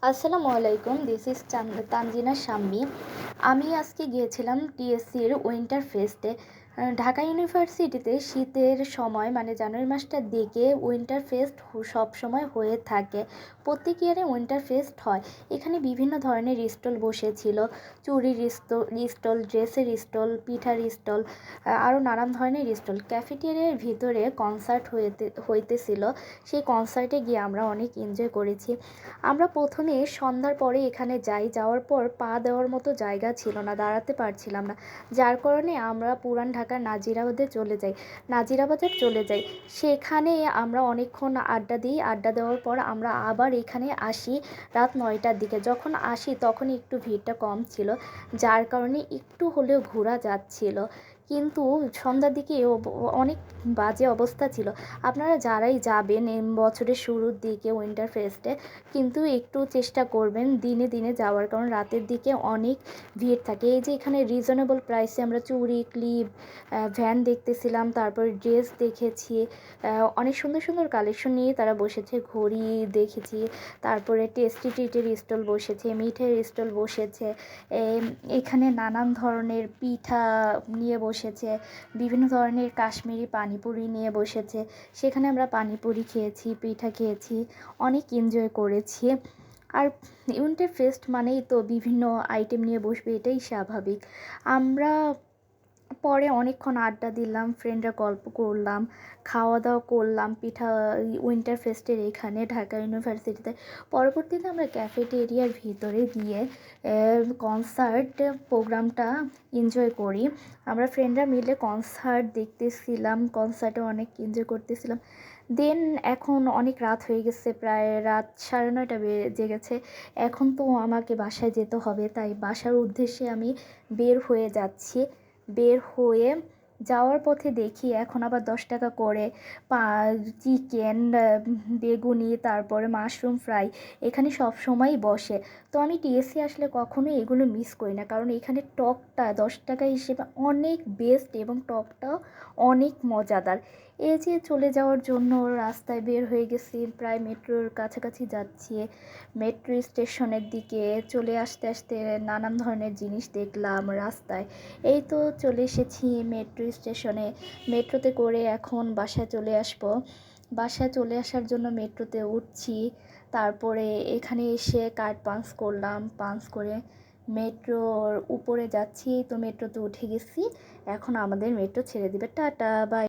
আসসালামু আলাইকুম, this is Tanzina Shammi. আমি আজকে গিয়েছিলাম টিএসসির উইন্টার ফেস্টে। ঢাকা ইউনিভার্সিটিতে শীতের সময় মানে জানুয়ারি মাসটার দিকে উইন্টার ফেস্ট সব সময় হয়ে থাকে। প্রত্যেক ইয়ারে উইন্টার ফেস্ট হয়। এখানে বিভিন্ন ধরনের স্টল বসেছিল, চুড়ির স্টল, ড্রেসের স্টল, পিঠার স্টল, আরও নানান ধরনের স্টল। ক্যাফেটেরিয়ার ভিতরে কনসার্ট হইতেছিল। সেই কনসার্টে গিয়ে আমরা অনেক এনজয় করেছি। আমরা প্রথমে সন্ধ্যার পরে এখানে যাওয়ার পর পা দেওয়ার মতো জায়গা ছিল না, দাঁড়াতে পারছিলাম না, যার কারণে আমরা পুরান ঢাকার নাজিরাবাজার চলে যাই। সেখানে আমরা অনেকক্ষণ আড্ডা দিই। আড্ডা দেওয়ার পর আমরা আবার এখানে আসি রাত 9টার দিকে। যখন আসি তখন একটু ভিড়টা কম ছিল, যার কারণে একটু হলেও ঘোরা যাচ্ছিল। কিন্তু সন্ধ্যার দিকে অনেক বাজে অবস্থা ছিল। আপনারা যারাই যাবেন বছরের শুরুর দিকে উইন্টার ফেস্টে, কিন্তু একটু চেষ্টা করবেন দিনে দিনে যাওয়ার, কারণ রাতের দিকে অনেক ভিড় থাকে। এই যে এখানে রিজনেবল প্রাইসে আমরা চুড়ি, ক্লিপ, ভ্যান দেখতেছিলাম, তারপর ড্রেস দেখেছি। অনেক সুন্দর সুন্দর কালেকশন নিয়ে তারা বসেছে। ঘড়ি দেখেছি, তারপরে টেস্টি ট্রিটের স্টল বসেছে, মিঠের স্টল বসেছে। এখানে নানান ধরনের পিঠা নিয়ে বসেছে, বিভিন্ন ধরনের কাশ্মীরি পানিপুরি নিয়ে বসেছে। সেখানে আমরা পানিপুরি খেয়েছি, পিঠা খেয়েছি, অনেক এনজয় করেছি। আর উইন্টার ফেস্ট মানেই তো বিভিন্ন আইটেম নিয়ে বসবে, এটাই স্বাভাবিক। আমরা পরে অনেকক্ষণ আড্ডা দিলাম, ফ্রেন্ডরা গল্প করলাম, খাওয়া দাওয়া করলাম পিঠা উইন্টার ফেস্টের এখানে ঢাকা ইউনিভার্সিটিতে। পরবর্তীতে আমরা ক্যাফেটেরিয়ার ভিতরে গিয়ে কনসার্ট প্রোগ্রামটা এনজয় করি। আমরা ফ্রেন্ডরা মিলে কনসার্ট দেখতেছিলাম, কনসার্টে অনেক এনজয় করতেছিলাম। দেন এখন অনেক রাত হয়ে গেছে, প্রায় রাত 9:30 বেজে গেছে। এখন তো আমাকে বাসায় যেতে হবে, তাই বাসার উদ্দেশ্যে আমি বের হয়ে যাচ্ছি। বের হয়ে যাওয়ার পথে দেখি এখন আবার 10 টাকা করে চিকেন, বেগুনি, তারপরে মাশরুম ফ্রাই এখানে সব সময়ই বসে। তো আমি টিএসসি আসলে কখনোই এগুলো মিস করি না, কারণ এখানে টকটা 10 টাকা হিসেবে অনেক বেস্ট এবং টকটাও অনেক মজাদার। এই যে চলে যাওয়ার জন্য রাস্তায় বের হয়ে গেছি, প্রায় মেট্রোর কাছাকাছি যাচ্ছি। মেট্রো স্টেশনের দিকে চলে আসতে আসতে নানান ধরনের জিনিস দেখলাম রাস্তায়। এই তো চলে এসেছি মেট্রো স্টেশনে। মেট্রোতে করে এখন বাসায় চলে আসব। বাসায় চলে আসার জন্য মেট্রোতে উঠছি। তারপরে এখানে এসে কার্ড পাঞ্চ করলাম, পাঞ্চ করে মেট্রোর উপরে যাচ্ছি। তো মেট্রোতে উঠে গেছি, এখন আমাদের মেট্রো ছেড়ে দিবে। Ta ta, by.